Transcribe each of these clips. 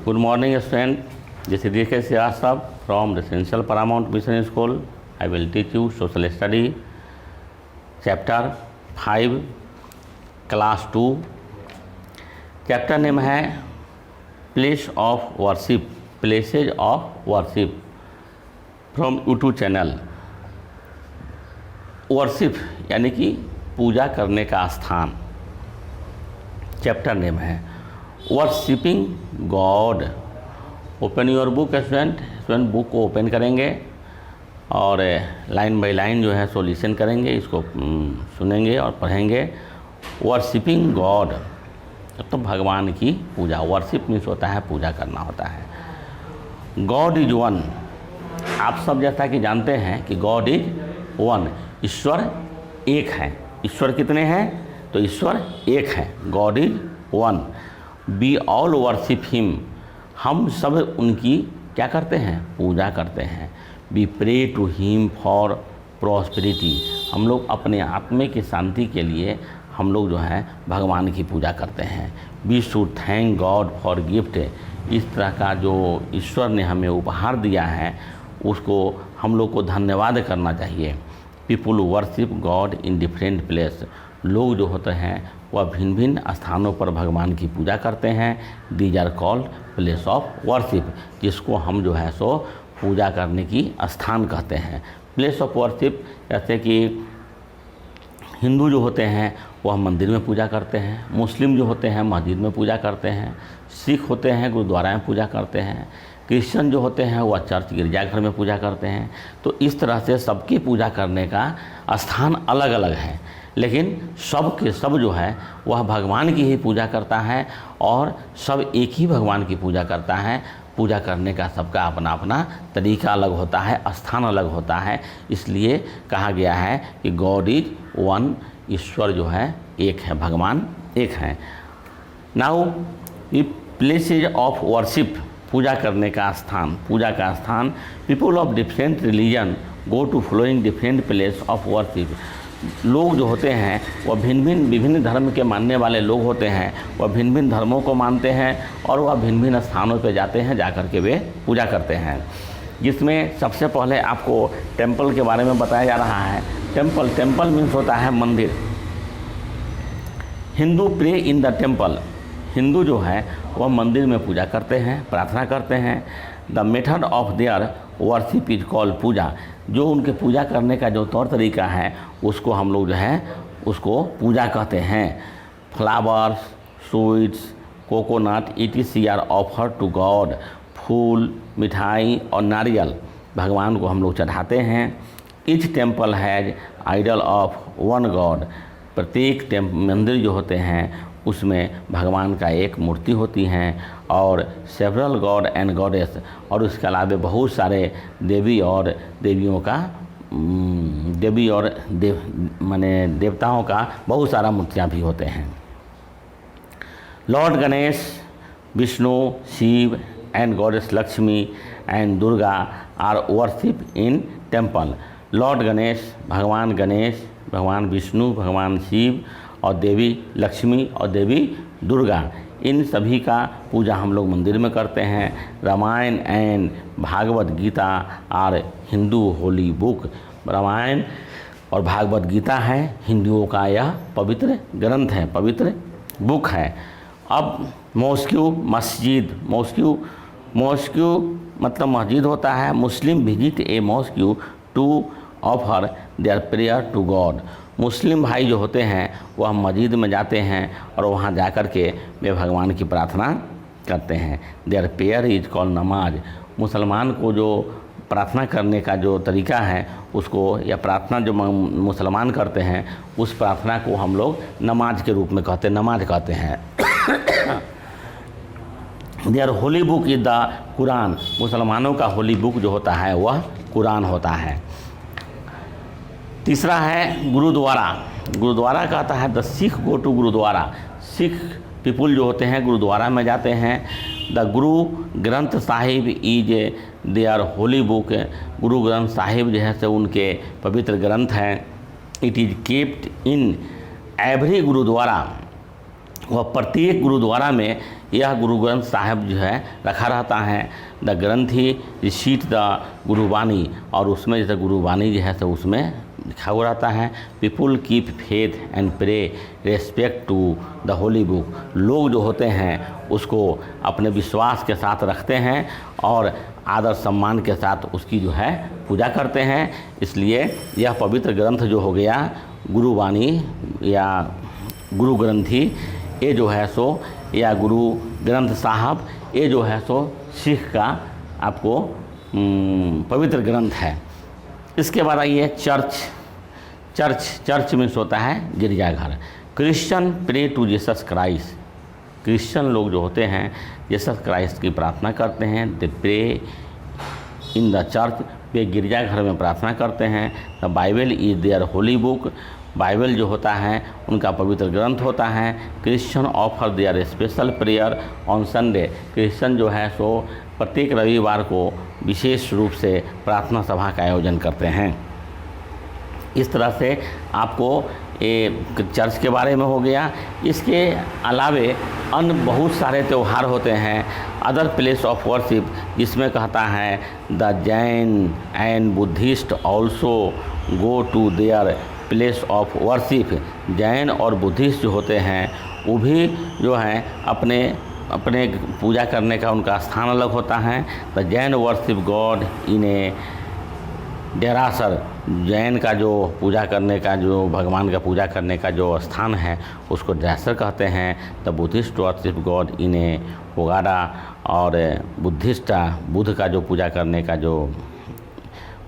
Good morning, student. This is D.K. Srivastava from Residential Paramount Mission School. I will teach you social study, chapter 5, class 2. Chapter name है Place of Worship, Places of Worship from YouTube channel. Worship यानी कि पूजा करने का स्थान. Chapter name है worshipping God. Open your book student book को open करेंगे और लाइन बाय लाइन जो है सॉल्यूशन करेंगे, इसको सुनेंगे और पढ़ेंगे. वर्शिपिंग गॉड तो भगवान की पूजा. वर्शिप मीन्स होता है पूजा करना होता है. God is one. आप सब जैसा कि जानते हैं कि गॉड इज वन. ईश्वर एक है. ईश्वर कितने हैं? तो ईश्वर एक है. God is one. We all worship him. हम सब उनकी क्या करते हैं? पूजा करते हैं. We pray to him for prosperity. हम लोग अपने आत्मा की शांति के लिए हम लोग जो है भगवान की पूजा करते हैं. We should thank God for gift. इस तरह का जो ईश्वर ने हमें उपहार दिया है उसको हम लोग को धन्यवाद करना चाहिए. People worship God in different place. लोग जो होते हैं वह भिन्न भिन्न स्थानों पर भगवान की पूजा करते हैं. These are called place of worship, जिसको हम जो है सो पूजा करने की स्थान कहते हैं. प्लेस ऑफ वर्शिप जैसे कि हिंदू जो होते हैं वह मंदिर में पूजा करते हैं. मुस्लिम जो होते हैं मस्जिद में पूजा करते हैं. सिख होते हैं गुरुद्वारा में पूजा करते हैं. क्रिश्चियन जो होते हैं वह चर्च गिरजाघर में पूजा करते हैं. तो इस तरह से सबकी पूजा करने का स्थान अलग अलग है, लेकिन सब के सब जो है वह भगवान की ही पूजा करता है और सब एक ही भगवान की पूजा करता है. पूजा करने का सबका अपना अपना तरीका अलग होता है, स्थान अलग होता है. इसलिए कहा गया है कि गॉड इज वन. ईश्वर जो है एक है, भगवान एक है. नाउ प्लेसेज ऑफ वर्शिप, पूजा करने का स्थान. पूजा का स्थान. People of different religion go to following different place of worship. लोग जो होते हैं वह विभिन्न धर्म के मानने वाले लोग होते हैं. वह भिन्न भिन्न धर्मों को मानते हैं और वह भिन्न भिन्न स्थानों पर जाते हैं, जाकर के वे पूजा करते हैं. जिसमें सबसे पहले आपको टेंपल के बारे में बताया जा रहा है. टेंपल मीन्स होता है मंदिर. Hindu pray in the temple. Hindu जो है वह मंदिर में पूजा करते हैं, प्रार्थना करते हैं. The method of their worship is called puja. जो उनके पूजा करने का जो तौर तरीका है उसको हम लोग जो है उसको पूजा कहते हैं. Flowers, sweets, coconut etc are offer to god. फूल, मिठाई और नारियल भगवान को हम लोग चढ़ाते हैं. Each temple has idol of one god. प्रत्येक मंदिर जो होते हैं उसमें भगवान का एक मूर्ति होती हैं और सेवरल गॉड एंड गॉडेस. और उसके अलावा बहुत सारे देवी और देवियों का माने देवताओं का बहुत सारा मूर्तियाँ भी होते हैं. Lord Ganesh, Vishnu, Shiv and goddess Lakshmi and Durga are worship in temple. Lord Ganesh, भगवान विष्णु, भगवान शिव और देवी लक्ष्मी और देवी दुर्गा, इन सभी का पूजा हम लोग मंदिर में करते हैं. Ramayana and Bhagwat Gita are Hindu holy book. Ramayana और भागवत गीता है हिंदुओं का यह पवित्र ग्रंथ है, पवित्र बुक है. अब मॉस्क्यू, मस्जिद. मॉस्क्यू मतलब मस्जिद होता है. Muslim visit a mosque to offer their prayer to god. Muslim भाई जो होते हैं वह मस्जिद में जाते हैं और वहाँ जाकर के वे भगवान की प्रार्थना करते हैं. देयर प्रेयर इज कॉल्ड नमाज. मुसलमान को जो प्रार्थना करने का जो तरीका है उसको या प्रार्थना जो मुसलमान करते हैं उस प्रार्थना को हम लोग नमाज के रूप में नमाज कहते हैं. Their holy book is the Quran. मुसलमानों का होली बुक जो होता है वह कुरान होता है. तीसरा है गुरुद्वारा. गुरुद्वारा कहता है the Sikh go to gurudwara. Sikh people जो होते हैं गुरुद्वारा में जाते हैं. The Guru Granth Sahib is their holy book. Guru Granth Sahib जो है से उनके पवित्र ग्रंथ हैं. It is kept in every gurudwara. वह प्रत्येक गुरुद्वारा में यह गुरु ग्रंथ साहिब जो है रखा रहता है। द ग्रंथी रिसीट द गुरुवाणी, और उसमें जैसे गुरुवाणी जो है तो उसमें लिखा हुआ रहता है। People keep faith and pray respect to the holy book, लोग जो होते हैं उसको अपने विश्वास के साथ रखते हैं और आदर सम्मान के साथ उसकी जो है पूजा करते हैं। इसलिए यह पवित्र ग्रंथ जो हो गया गुरुवाणी या गुरु ग्रंथी, ये जो है सो या गुरु ग्रंथ साहब, ये जो है सो सिख का आपको पवित्र ग्रंथ है। इसके बाद आइए चर्च मीन्स होता है गिरजाघर। Christian pray to Jesus Christ, Christian लोग जो होते हैं जीसस क्राइस्ट की प्रार्थना करते हैं। They pray in the church, वे गिरजाघर में प्रार्थना करते हैं। The Bible is their holy book, Bible जो होता है उनका पवित्र ग्रंथ होता है। Christian offer their special prayer on Sunday, Christian जो है सो प्रत्येक रविवार को विशेष रूप से प्रार्थना सभा का आयोजन करते हैं। इस तरह से आपको ये चर्च के बारे में हो गया। इसके अलावे अन्य बहुत सारे त्यौहार होते हैं अदर प्लेस ऑफ वर्शिप, जिसमें कहता है the Jain and Buddhist also go to their place of worship, Jain और बुद्धिस्ट जो होते हैं वो भी जो हैं अपने पूजा करने का उनका स्थान अलग होता है। द जैन वर्शिप गॉड इन ए डेरासर, जैन का जो पूजा करने का जो भगवान का पूजा करने का जो स्थान है उसको डेरासर कहते हैं। द बुद्धिस्ट वर्शिप गॉड इन ए पोगाडा, और बुद्धिस्ट बुद्ध का जो पूजा करने का जो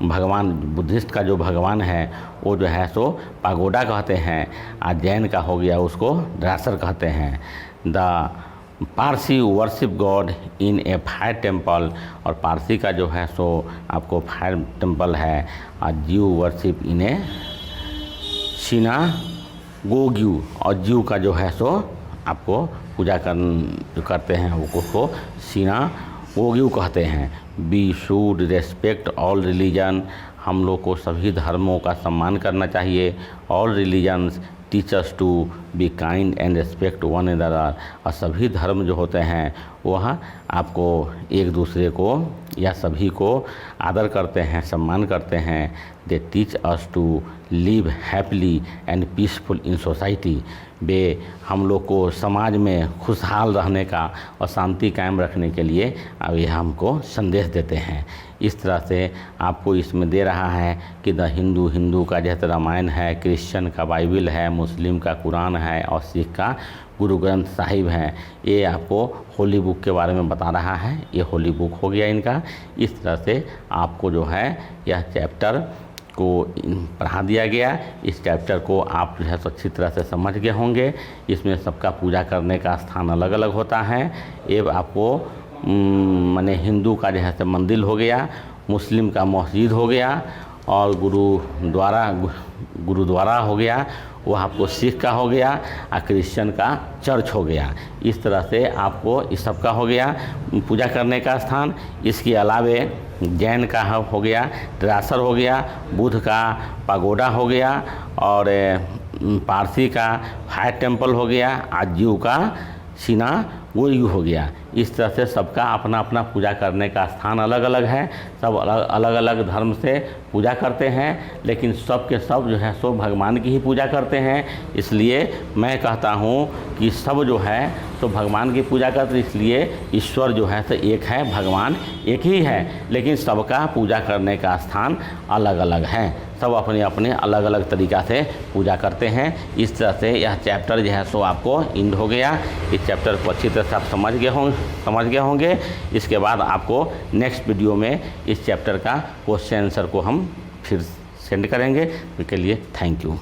भगवान, बुद्धिस्ट का जो भगवान है वो जो है सो पागोडा कहते हैं, और जैन का हो गया उसको डेरासर कहते हैं। The Parsi worship God in A fire temple, और पारसी का जो है सो आपको फायर टेम्पल है। और जीव वर्शिप इन ए सिनागोग्यू, और जीव का जो है सो आपको पूजा करते हैं वो उसको सिनागोग्यू कहते हैं। We should respect all religion, हम लोग को सभी धर्मों का सम्मान करना चाहिए। All religions teach us to be kind and respect one another, और सभी धर्म जो होते हैं वह आपको एक दूसरे को या सभी को आदर करते हैं, सम्मान करते हैं। They teach us to live happily and peaceful in society, वे हम लोग को समाज में खुशहाल रहने का और शांति कायम रखने के लिए अब ये हमको संदेश देते हैं। इस तरह से आपको इसमें दे रहा है कि द हिंदू का जैसे रामायण है, क्रिश्चियन का बाइबल है, मुस्लिम का कुरान है और सिख का गुरु ग्रंथ साहिब है। ये आपको होली बुक के बारे में बता रहा है। ये होली बुक हो गया इनका। इस तरह से आपको जो है यह चैप्टर को पढ़ा दिया गया। इस चैप्टर को आप जो है अच्छी तरह से समझ गए होंगे। इसमें सबका पूजा करने का स्थान अलग अलग होता है। ये आपको माने हिंदू का जो है मंदिर हो गया, मुस्लिम का मस्जिद हो गया, और गुरुद्वारा हो गया, वह आपको सिख का हो गया, और क्रिश्चियन का चर्च हो गया। इस तरह से आपको इस सब का हो गया पूजा करने का स्थान। इसके अलावे जैन का हो गया डेरासर हो गया, बुद्ध का पागोडा हो गया, और पारसी का फायर टेम्पल हो गया, आजीव का सिनागोग्यू हो गया। इस तरह से सबका अपना अपना पूजा करने का स्थान अलग अलग है। सब अलग अलग धर्म से पूजा करते हैं, लेकिन सब के सब जो है सो भगवान की ही पूजा करते हैं। इसलिए मैं कहता हूँ कि सब जो है तो भगवान की पूजा करते, इसलिए ईश्वर जो है तो एक है, भगवान एक ही है, लेकिन सबका पूजा करने का स्थान अलग अलग है। सब अपने अपने अलग अलग तरीक़ा से पूजा करते हैं। इस तरह से यह चैप्टर जो है सो आपको इंड हो गया। इस चैप्टर को अच्छी तरह से आप समझ गए होंगे। इसके बाद आपको नेक्स्ट वीडियो में इस चैप्टर का क्वेश्चन आंसर को हम फिर सेंड करेंगे। इसके लिए थैंक यू।